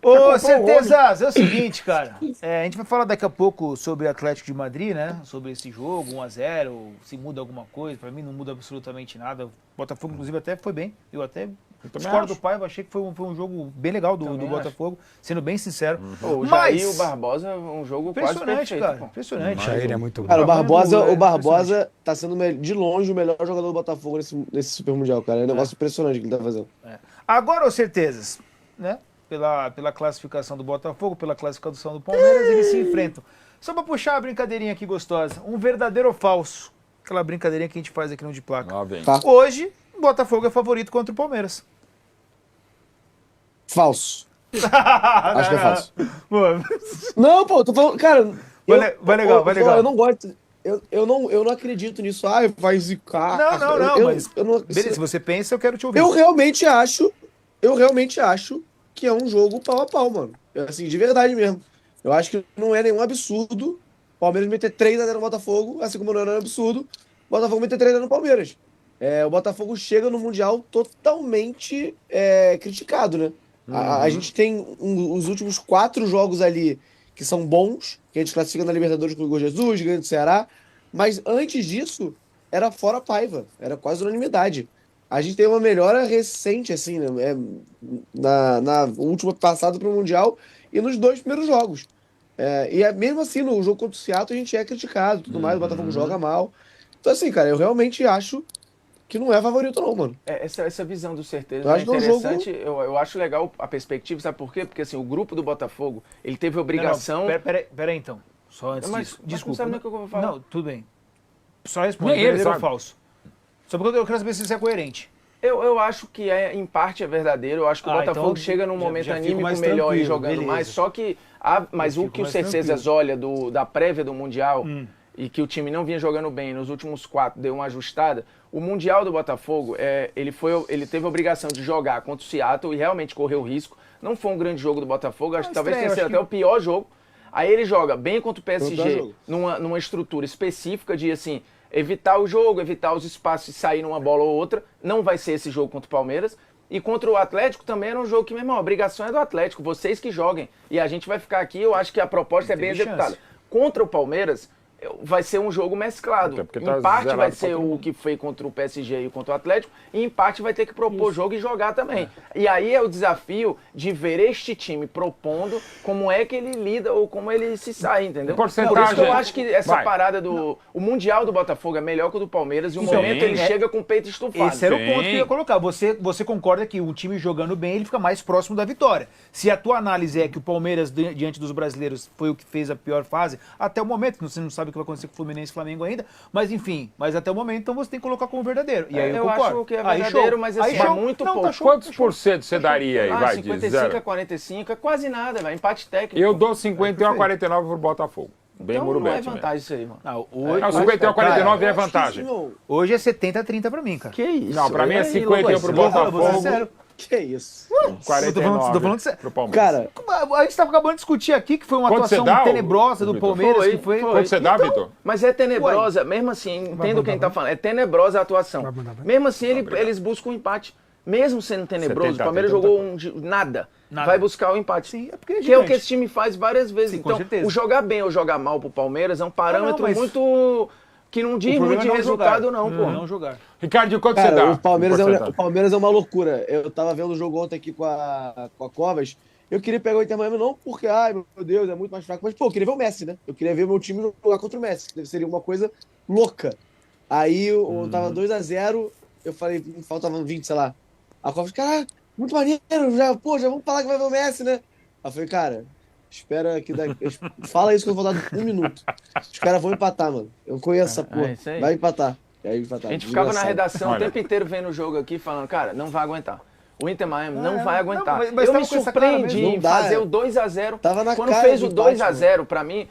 Ô, Certezas, é o seguinte, cara. A gente vai falar daqui a pouco sobre o Atlético de Madrid, né? Sobre esse jogo, 1-0, se muda alguma coisa. Pra mim não muda absolutamente nada. O Botafogo, inclusive, até foi bem. Eu até discordo do Paiva, achei que foi um jogo bem legal do Botafogo, sendo bem sincero. O Jair e o Barbosa, um jogo quase perfeito. Cara, impressionante. O Jair é muito bom. Cara, o Barbosa tá sendo de longe o melhor jogador do Botafogo nesse Super Mundial, cara. É um negócio impressionante que ele tá fazendo. Agora, ô Certezas, né? Pela classificação do Botafogo, pela classificação do Palmeiras, eles se enfrentam. Só pra puxar a brincadeirinha aqui gostosa, um verdadeiro ou falso? Aquela brincadeirinha que a gente faz aqui no De Placa. Tá. Hoje, o Botafogo é favorito contra o Palmeiras. Falso. Acho que é falso. Mano. Não, pô, tô falando, cara... Vai legal. Eu não gosto... Eu não acredito nisso. Vai zicar. Não, mas... Beleza, se você pensa, eu quero te ouvir. Eu realmente acho que é um jogo pau a pau, mano. Assim, de verdade mesmo. Eu acho que não é nenhum absurdo o Palmeiras meter 3-0 no Botafogo, assim como não é nenhum absurdo o Botafogo meter 3-0 no Palmeiras. O Botafogo chega no Mundial totalmente criticado, né? A gente tem os últimos 4 jogos ali que são bons, que a gente classifica na Libertadores com o Igor Jesus, ganha do Ceará, mas antes disso, era fora Paiva, era quase unanimidade. A gente tem uma melhora recente, assim, né? Na última passada para o Mundial e nos 2 primeiros jogos. Mesmo assim, no jogo contra o Seattle, a gente é criticado, tudo mais, o Botafogo joga mal. Então, assim, cara, eu realmente acho que não é favorito não, mano. Essa visão do Certeza é interessante. Eu acho legal a perspectiva, sabe por quê? Porque, assim, o grupo do Botafogo, ele teve a obrigação... Pera aí, então. Só antes disso. Desculpa. Não sabe nem o que eu vou falar. Não, tudo bem. Só responde, verdadeiro ou falso? Só porque eu quero saber se isso é coerente. Eu acho que em parte é verdadeiro. Eu acho que o Botafogo então chega num momento anímico melhor e jogando mais. Só que mas o que o Certezas olha da prévia do Mundial e que o time não vinha jogando bem nos últimos 4, deu uma ajustada. O Mundial do Botafogo, ele teve a obrigação de jogar contra o Seattle e realmente correu risco. Não foi um grande jogo do Botafogo, acho que talvez tenha sido até o pior jogo. Aí ele joga bem contra o PSG numa estrutura específica de, assim, evitar o jogo, evitar os espaços e sair numa bola ou outra. Não vai ser esse jogo contra o Palmeiras. E contra o Atlético também era um jogo que, meu irmão, a obrigação é do Atlético, vocês que joguem. E a gente vai ficar aqui, eu acho que a proposta é bem executada. Contra o Palmeiras, vai ser um jogo mesclado. Em parte vai ser o que foi contra o PSG e contra o Atlético, e em parte vai ter que propor jogo e jogar também. E aí é o desafio de ver este time propondo como é que ele lida ou como ele se sai, entendeu? Por isso que eu acho que essa parada o Mundial do Botafogo é melhor que o do Palmeiras e o momento ele chega com o peito estufado. Esse era o ponto que eu ia colocar. Você concorda que o time jogando bem, ele fica mais próximo da vitória. Se a tua análise é que o Palmeiras, diante dos brasileiros, foi o que fez a pior fase, até o momento, você não sabe o que vai acontecer com o Fluminense e Flamengo ainda, mas enfim, até o momento, então você tem que colocar como verdadeiro. E aí eu concordo. Acho que é verdadeiro, mas assim, é muito pouco. Quantos por cento você daria aí, vai, 55 a 45, é quase nada, velho. Empate técnico. Eu dou 51 a 49 pro Botafogo. Bem então Murubete. Não é vantagem isso aí, mano. Não, 51 a 49 é vantagem. Hoje é 70 a 30 pra mim, cara. Que isso? Não, pra mim é 51 pro Botafogo. Que isso? 49 tô falando sério. pro Palmeiras. Cara, a gente tava acabando de discutir aqui que foi uma atuação tenebrosa do Palmeiras. Quanto você dá, Vitor? Mas é tenebrosa, mesmo assim, entendo quem tá falando, é tenebrosa a atuação. Mesmo assim, eles buscam um empate. Mesmo sendo tenebroso, o Palmeiras jogou nada. Vai buscar o empate. Sim, porque que é o que esse time faz várias vezes. Sim, então, o jogar bem ou jogar mal pro Palmeiras é um parâmetro muito... que não diz muito de resultado, não, pô. Não jogar. Ricardo, quanto você dá? O Palmeiras é uma loucura. Eu tava vendo o jogo ontem aqui com a Covas. Eu queria pegar o Inter Miami não porque, meu Deus, é muito mais fraco. Mas, pô, eu queria ver o Messi, né? Eu queria ver meu time jogar contra o Messi. Que seria uma coisa louca. Aí eu tava 2-0. Eu falei, faltavam 20, sei lá. A Covas, cara, muito maneiro. Já vamos falar que vai ver o Messi, né? Aí eu falei, cara... Espera que daqui. Fala isso que eu vou dar 1 minuto. Os caras vão empatar, mano. Eu conheço essa porra. Vai empatar. A gente ficava na redação o tempo inteiro vendo o jogo aqui, falando, cara, não vai aguentar. O Inter Miami não vai aguentar. Mas eu me surpreendi em fazer o 2-0. Quando fez o 2-0, pra mim,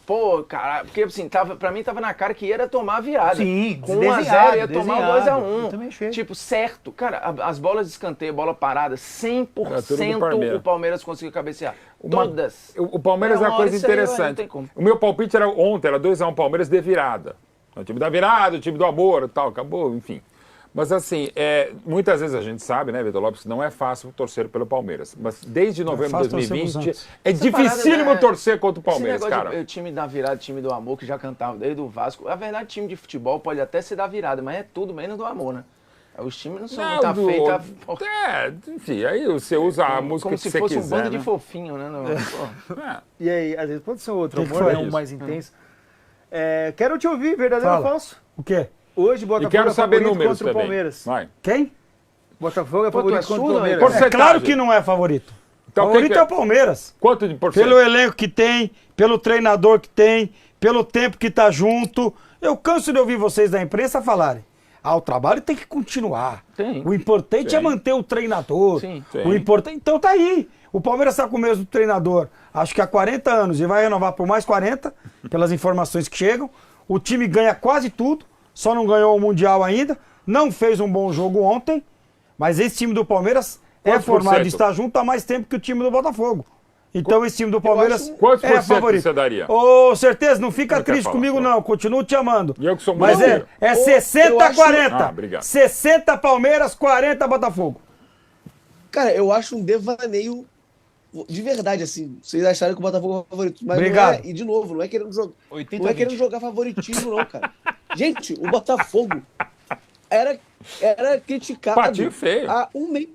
pô, cara, porque assim, pra mim tava na cara que ia tomar a virada. Sim, com 1-0 ia tomar o 2-1. Também achei. Tipo, certo. Cara, as bolas de escanteio, bola parada, 100% o Palmeiras conseguiu cabecear. Todas. O Palmeiras é uma coisa interessante. O meu palpite ontem era 2-1 Palmeiras de virada. O time da virada, o time do amor e tal, acabou, enfim. Mas assim, muitas vezes a gente sabe, né, Vitor Lopes, que não é fácil torcer pelo Palmeiras. Mas desde novembro de 2020, é dificílimo torcer contra o Palmeiras, cara. O time da virada, time do amor, que já cantava desde o Vasco. A verdade, time de futebol pode até ser da virada, mas é tudo menos do amor, né? Os times não são muito feitos. Enfim, aí você usa a música como que se você fosse quiser, um bando né? de fofinho, né? E aí, às vezes pode ser outro Que amor, foi né? Um isso? mais intenso. Quero te ouvir, verdadeiro ou falso? O quê? Hoje, E Botafogo quero é saber favorito números contra o também. Palmeiras. Vai. Quem? Botafogo é Pô, tu favorito é contra o surdo, Palmeiras. né? Porcentagem. Claro que não é favorito. Então, Favorito quem que é o Palmeiras. Quanto de porcento? Pelo elenco que tem, pelo treinador que tem, pelo tempo que tá junto. Eu canso de ouvir vocês da imprensa falarem. O trabalho tem que continuar. Tem. O importante é manter o treinador. Sim. O importante. Então tá aí. O Palmeiras está com o mesmo treinador, acho que há 40 anos, e vai renovar por mais 40, pelas informações que chegam. O time ganha quase tudo, só não ganhou o Mundial ainda. Não fez um bom jogo ontem, mas esse time do Palmeiras é formado e está junto há mais tempo que o time do Botafogo. Então esse time do Palmeiras Quantos é por cento favorito. você daria? Ô, certeza, não fica Não quer triste falar, comigo não. não, continuo te amando. E eu que sou Mas muito é eu 60 acho- 40. obrigado. 60 Palmeiras, 40 Botafogo. Cara, eu acho um devaneio de verdade, assim. Vocês acharam que o Botafogo é o favorito. Mas Obrigado. não é, e de novo, não é querendo jogar. 80 Não é 20. querendo jogar favoritismo, não, cara. Gente, o Botafogo era criticado Patinho feio. há um mês.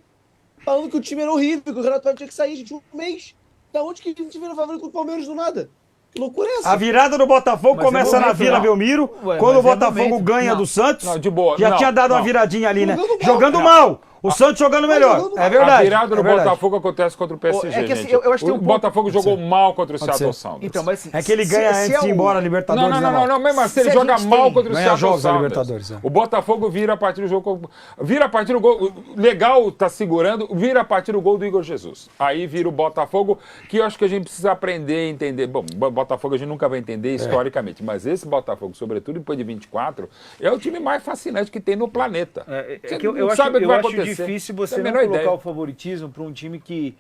Falando que o time era horrível, que o Renato Paiva tinha que sair, gente. Um mês. Da onde que a gente vira favorito com o Palmeiras do nada? Que loucura é essa? A virada do Botafogo Mas começa é na momento, Vila não. Belmiro, Ué, quando o mas é Botafogo momento. ganha Não. do Santos. Não, de boa. Já Não, tinha dado uma não. viradinha ali, né? Jogando mal, Jogando cara. mal. O Santos jogando melhor. jogando É mal. verdade. A virada é do verdade. Botafogo acontece contra o PSG, É que assim, gente. eu acho que tem O um pouco- Botafogo jogou mal contra o Seattle ser. Sounders. Então, mas assim, É que ele ganha se antes é de ir o- embora a Libertadores. Não, né, Val? mesmo assim, ele Se a joga gente mal tem- contra o Ganha Seattle jogos da Sounders. Libertadores, é. O Botafogo vira a partir do jogo. Vira a partir do gol. Legal, tá segurando, vira a partir do gol do Igor Jesus. Aí vira o Botafogo, que eu acho que a gente precisa aprender a entender. Bom, Botafogo a gente nunca vai entender historicamente, mas esse Botafogo, sobretudo depois de 24, é o time mais fascinante que tem no planeta. É Você que eu não acho, sabe o que eu vai acho acontecer. difícil Não você tem a não menor colocar ideia. o favoritismo para um time que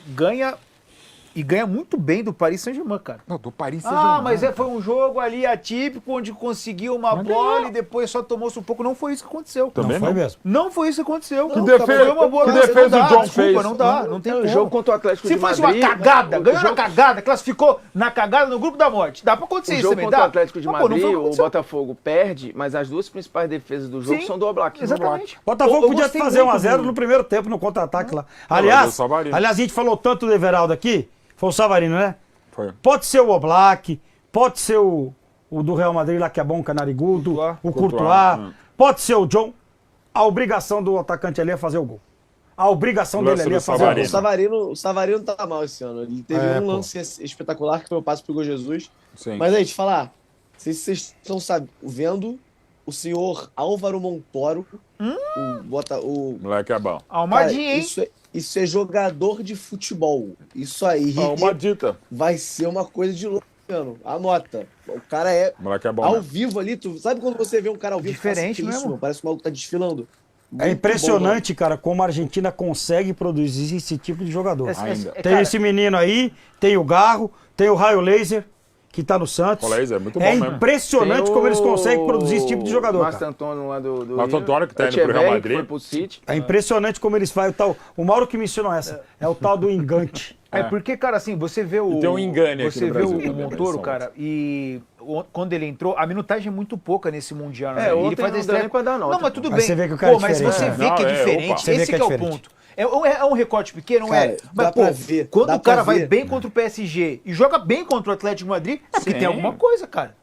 ganha e ganha muito bem do Paris Saint-Germain, cara. Não, do Paris Saint-Germain. Mas foi um jogo ali atípico, onde conseguiu uma bola e depois só tomou sufoco. Não foi isso que aconteceu. Também Não foi não. mesmo. Não foi isso que aconteceu. Que defesa- Foi uma boa que não defesa dá, o John desculpa, fez? Não dá, não tem O como. jogo contra o Atlético Se de fosse Madrid... uma cagada, o ganhou jogo- na cagada, classificou na cagada no grupo da morte. Dá pra acontecer O isso jogo também, contra dá? o Atlético de Mas, pô, não Madrid, foi o que o aconteceu. Botafogo perde, mas as duas principais defesas do jogo Sim, são do Oblak. Exatamente. Botafogo Eu podia gostei fazer muito 1x0 do- no primeiro tempo, no contra-ataque lá. mas Aliás, o Savarino. a gente falou tanto do Everaldo aqui, foi o Savarino, né? Foi. Pode ser o Oblak, pode ser o do Real Madrid lá que é bom, Canarigudo, o Courtois, pode ser o John. A obrigação do atacante ali é fazer o gol. A obrigação dele Lance ali é do fazer Savarino. o gol. O Savarino tá mal esse ano. Ele teve um lance espetacular que foi o passe pro Igor Jesus. Sim. Mas aí, te falar, não sei se vocês estão vendo o senhor Álvaro Montoro, o Moleque é bom. Almadinha, cara, hein? isso é jogador de futebol. Isso aí Uma dita. vai ser uma coisa de louco, mano. Anota. O cara é Moleque é bom. ao né? vivo ali. Tu sabe quando você vê um cara ao vivo? Diferente que isso, mesmo. mano? Parece que o maluco tá desfilando. É impressionante, cara, como a Argentina consegue produzir esse tipo de jogador. Ainda. Tem esse menino aí, tem o Garro, tem o Raio Laser, que tá no Santos. O Laser é muito bom É mesmo. impressionante como eles conseguem produzir esse tipo de jogador, Márcio cara. Antônio lá do Márcio Rio. Antônio, que tá indo pro Real Echeverri, Madrid. que foi pro City. É impressionante como eles fazem o tal. O Mauro que me ensinou essa. É o tal do engante. É porque, cara, assim, você vê o. E tem um engane aqui Você no vê Brasil o também, Montoro, né, cara, e quando ele entrou, a minutagem é muito pouca nesse Mundial, né? É, E ontem ele faz não esse deu nem treco. pra dar nota, Não, mas pô. tudo Mas bem. você vê que o cara é mas diferente, você né? vê que é Não, diferente. opa. Você vê Esse que é que é o diferente. ponto. É um recorte pequeno, Cara, mas, dá pô, pra ver, quando dá o cara pra vai ver. bem contra o PSG e joga bem contra o Atlético de Madrid, é porque Sim. tem alguma coisa, cara.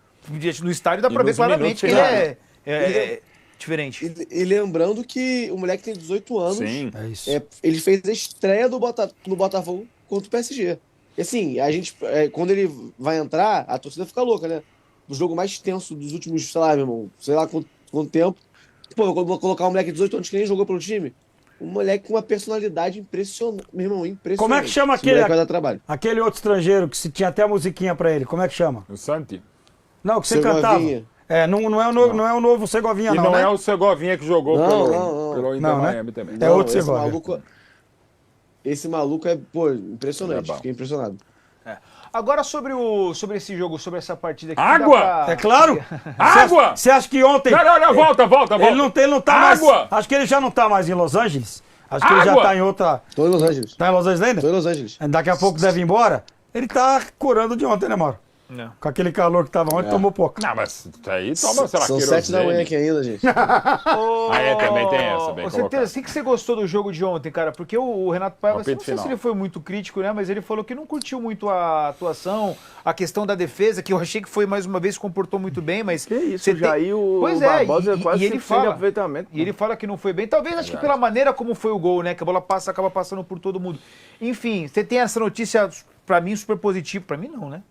No estádio dá E pra ver nos claramente que minutos ele finais. é diferente. E lembrando que o moleque tem 18 anos. Sim. É isso. Ele fez a estreia no Botafogo contra o PSG. E assim, a gente, quando ele vai entrar, a torcida fica louca, né? O jogo mais tenso dos últimos, sei lá, meu irmão, sei lá quanto tempo. Pô, eu vou colocar um moleque de 18 anos que nem jogou pelo time. Um moleque com uma personalidade impressionante, meu irmão, impressionante. Como é que chama Esse moleque aquele, vai dar trabalho. aquele outro estrangeiro que se tinha até a musiquinha pra ele? Como é que chama? O Santi. Não, que você Segovinha. cantava. É, não é o novo Segovinha, E não, não né? é o Segovinha que jogou Não. pelo Inter Não, né? Miami também. É outro esse Segovia. maluco, esse maluco é, pô, impressionante. É bom. Fiquei impressionado. Agora sobre esse jogo, sobre essa partida aqui. Água! É claro! Água! Você acha que ontem... Não, volta. Ele não tá mais... Água! Acho que ele já não tá mais em Los Angeles. Acho que ele já Água! tá em outra... Tô em Los Angeles. Tá em Los Angeles ainda? Tô em Los Angeles. Daqui a pouco deve ir embora. Ele tá curando de ontem, né, Mauro? Não. Com aquele calor que tava ontem, tomou pouco. Não, mas isso aí toma, sei lá, São 7 da manhã aqui ainda, gente. Também tem essa, bem Ô, colocado. Certeza, o que você gostou do jogo de ontem, cara? Porque o Renato Paiva, não sei final. se ele foi muito crítico, né? Mas ele falou que não curtiu muito a atuação, a questão da defesa, que eu achei que foi, mais uma vez, se comportou muito bem, mas... Que isso, você o Jair, o Pois Barbosa quase ele 100% de fala, aproveitamento. e ele fala que não foi bem. Talvez, acho que pela maneira como foi o gol, né? Que a bola acaba passando por todo mundo. Enfim, você tem essa notícia, pra mim, super positiva. Pra mim, não, né?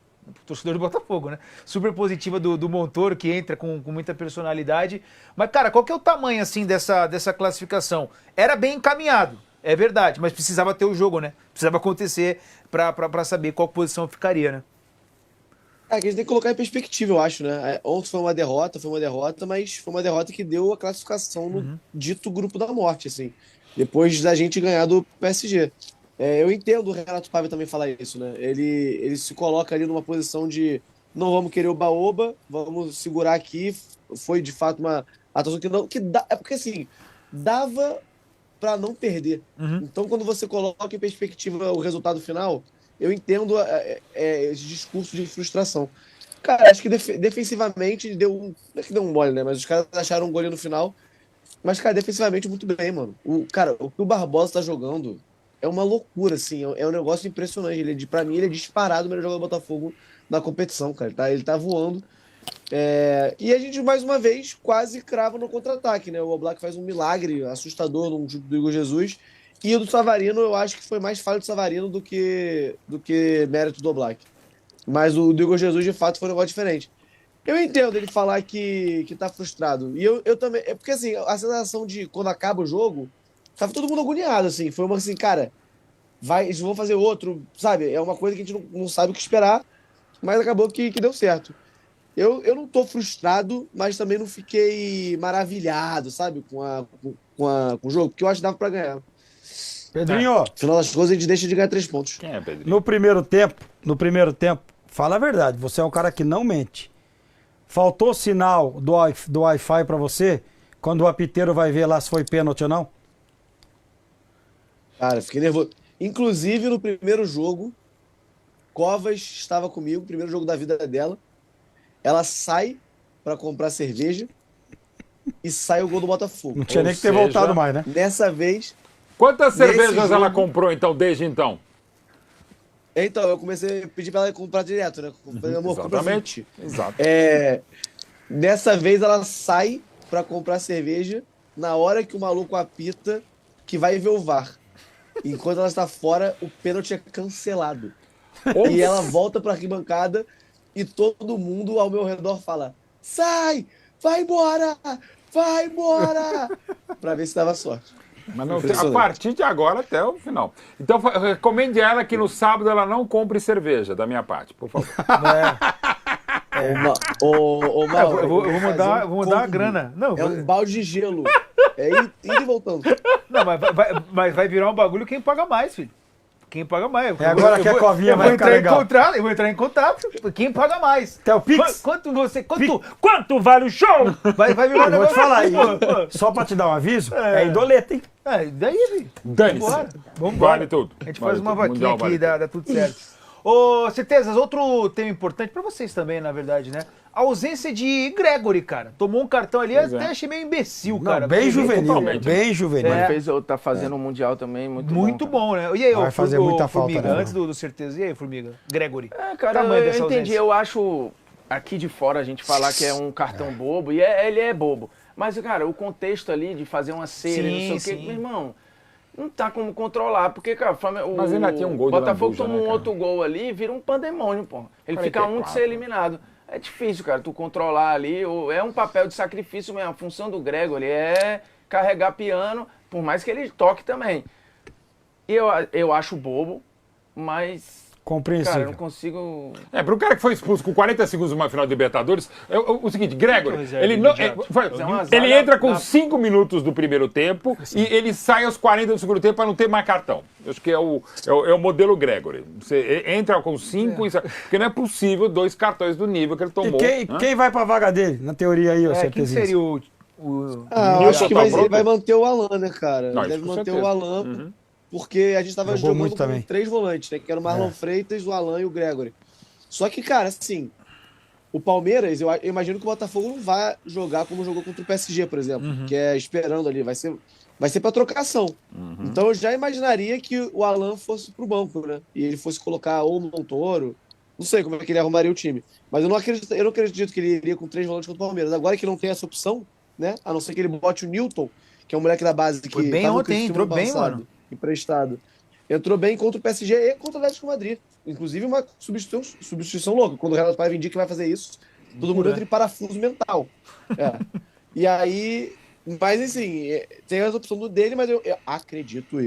Torcedor do Botafogo, né? Super positiva do Montoro, que entra com muita personalidade. Mas, cara, qual que é o tamanho, assim, dessa classificação? Era bem encaminhado, é verdade, mas precisava ter o jogo, né? Precisava acontecer pra saber qual posição ficaria, né? Que a gente tem que colocar em perspectiva, eu acho, né? Ontem foi uma derrota, mas foi uma derrota que deu a classificação no dito grupo da morte, assim. Depois da gente ganhar do PSG. Eu entendo o Renato Paiva também falar isso, né? Ele se coloca ali numa posição de não vamos querer oba-oba, vamos segurar aqui. Foi de fato uma atuação é porque assim, dava para não perder. Então, quando você coloca em perspectiva o resultado final, eu entendo esse discurso de frustração. Cara, acho que defensivamente não é que deu um mole, né? Mas os caras acharam um goleiro no final. Mas, cara, defensivamente muito bem, mano. O que o Barbosa tá jogando é uma loucura, assim. É um negócio impressionante. Pra mim, ele é disparado o melhor jogador do Botafogo na competição, cara. Ele tá voando. E a gente, mais uma vez, quase crava no contra-ataque, né? O Oblak faz um milagre assustador no chute do Igor Jesus. E o do Savarino, eu acho que foi mais falha do Savarino do que mérito do Oblak. Mas o do Igor Jesus, de fato, foi um negócio diferente. Eu entendo ele falar que tá frustrado. E eu também... É porque, assim, a sensação de quando acaba o jogo, tava todo mundo agoniado, assim. Foi uma assim, cara, eles vão fazer outro, sabe? É uma coisa que a gente não sabe o que esperar, mas acabou que deu certo. Eu não tô frustrado, mas também não fiquei maravilhado, sabe? Com o jogo, porque eu acho que dava pra ganhar. Pedrinho, No final das contas, a gente deixa de ganhar 3 pontos. Quem é, Pedrinho? no primeiro tempo, fala a verdade, você é um cara que não mente. Faltou sinal do Wi-Fi pra você, quando o apiteiro vai ver lá se foi pênalti ou não? Cara, fiquei nervoso. Inclusive, no primeiro jogo, Covas estava comigo, primeiro jogo da vida dela. Ela sai pra comprar cerveja e sai o gol do Botafogo. Não tinha nem que ter voltado mais, né? Dessa vez... Quantas cervejas jogo- ela comprou, então, desde então? Então, eu comecei a pedir pra ela comprar direto, né? Amor, compra 20. Exato. Dessa vez ela sai pra comprar cerveja na hora que o maluco apita que vai ver o VAR. Enquanto ela está fora, o pênalti é cancelado. E ela volta pra arquibancada e todo mundo ao meu redor fala: sai! Vai embora! Vai embora! Pra ver se dava sorte. Mas não tem, a partir de agora até o final. Então, recomende a ela que no sábado ela não compre cerveja, da minha parte, por favor. Mauro, Eu vou mudar a grana. Não, É um balde de gelo. É indo e voltando. não, mas vai virar um bagulho quem paga mais, filho. Quem paga mais. Agora que a covinha vai ficar legal. Eu vou entrar em contato. Quem paga mais? Até o Pix? Quanto vale o show? Vai virar um Eu vou te negócio falar assim, aí, pô. só pra te dar um aviso, é indoleta, hein? Daí, filho. Dane-se. Vamos Vale tudo. A gente Vale faz uma tudo. vaquinha Mundial aqui vale e dá tudo certo. Ô, Certezas, outro tema importante pra vocês também, na verdade, né? A ausência de Gregory, cara. Tomou um cartão ali, Pois até é. achei meio imbecil, Não, cara. bem juvenil, totalmente. bem juvenil. Tá fazendo um Mundial também muito Muito bom. bom, né? E aí, Vai fazer muita falta, Formiga, né? antes do Certeza. E aí, Formiga? Gregory. Cara, Tamanho eu dessa entendi. ausência. Eu acho aqui de fora a gente falar que é um cartão bobo, e ele é bobo. Mas, cara, o contexto ali de fazer uma cera, Sim, não sei o quê, sim. meu irmão, não tá como controlar, porque, cara, Mas ainda tinha um gol de Botafogo lambuja, toma né, um cara? outro gol ali e vira um pandemônio, pô. Ele fica 44. de ser eliminado. É difícil, cara, tu controlar ali, é um papel de sacrifício mesmo. A função do Gregory é carregar piano, por mais que ele toque também. E eu acho bobo, mas Compreensível. Cara, eu não consigo... Pro cara que foi expulso com 40 segundos numa final de Libertadores, o seguinte, Gregory, ele entra com 5 minutos do primeiro tempo e ele sai aos 40 do segundo tempo para não ter mais cartão. Eu acho que é o modelo Gregory. Você entra com 5 e sai, porque não é possível 2 cartões do nível que ele tomou. E quem vai pra vaga dele, na teoria aí, quem seria o eu acho que ele vai manter o Alan, né, cara? Não, deve manter o Alan, porque a gente tava Jogou jogando com 3 volantes, né? Que era o Marlon Freitas, o Alan e o Gregory. Só que, cara, assim, o Palmeiras, eu imagino que o Botafogo não vai jogar como jogou contra o PSG, por exemplo, que é esperando ali, vai ser pra trocação. Então eu já imaginaria que o Alan fosse pro banco, né? E ele fosse colocar ou o Montoro, não sei como é que ele arrumaria o time. Mas eu não acredito que ele iria com 3 volantes contra o Palmeiras. Agora que não tem essa opção, né? A não ser que ele bote o Newton, que é um moleque da base que foi bem ontem, entrou bem, mano. Emprestado. Entrou bem contra o PSG e contra o Atlético de Madrid. Inclusive uma substituição louca. Quando o Renato Paiva indica que vai fazer isso, todo mundo entra em parafuso mental. E aí, mas assim, tem essa opção do dele, mas eu acredito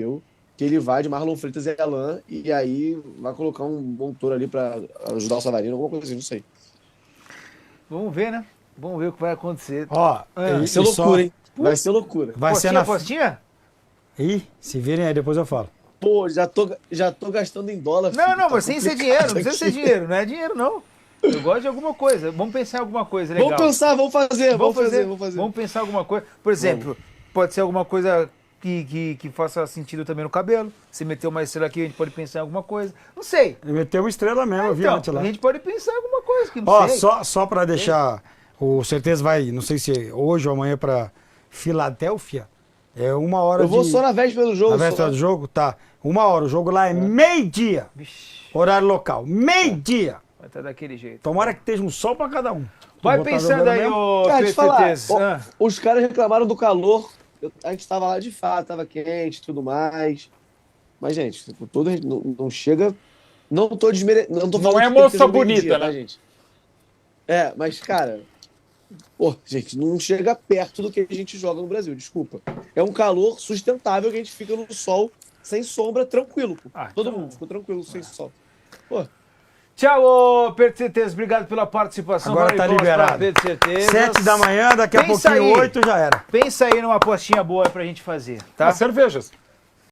que ele vai de Marlon Freitas e Alan, e aí vai colocar um Montoro ali pra ajudar o Savarino, alguma coisa assim, não sei. Vamos ver, né? Vamos ver o que vai acontecer. Vai ser loucura, hein? Vai ser loucura. Vai ser na apostinha? Ih, se virem aí, depois eu falo. Pô, já tô gastando em dólar. Não, mas sem ser dinheiro, não precisa ser dinheiro, não é dinheiro, não. Eu gosto de alguma coisa. Vamos pensar em alguma coisa legal. Vamos fazer. Vamos pensar em alguma coisa. Por exemplo, pode ser alguma coisa que faça sentido também no cabelo. Se meter uma estrela aqui, a gente pode pensar em alguma coisa. Não sei. Meteu uma estrela mesmo, eu vi antes lá. A gente pode pensar em alguma coisa que não sei. Só pra deixar, o certeza vai, não sei se hoje ou amanhã pra Filadélfia. É 1 hora Eu vou só na véspera do jogo. Na véspera do jogo? Tá. 1 hora. O jogo lá é meio-dia. Horário local. Meio-dia. Vai estar daquele jeito. Tomara que esteja um sol pra cada um. Vai pensando aí, ô Pedro. Os caras reclamaram do calor. A gente tava lá de fato, tava quente e tudo mais. Mas, gente, não chega. Não tô desmerecendo. Não é moça bonita, né? Tá, gente? Mas, cara. Pô, gente, não chega perto do que a gente joga no Brasil, desculpa. É um calor sustentável que a gente fica no sol, sem sombra, tranquilo. Pô. Todo mundo ficou tranquilo, sem sol. Pô. Tchau, Pedro Certeza. Obrigado pela participação. Agora tá liberado. 7 da manhã, daqui a pouquinho, 8 já era. Pensa aí numa apostinha boa pra gente fazer, tá? Cervejas.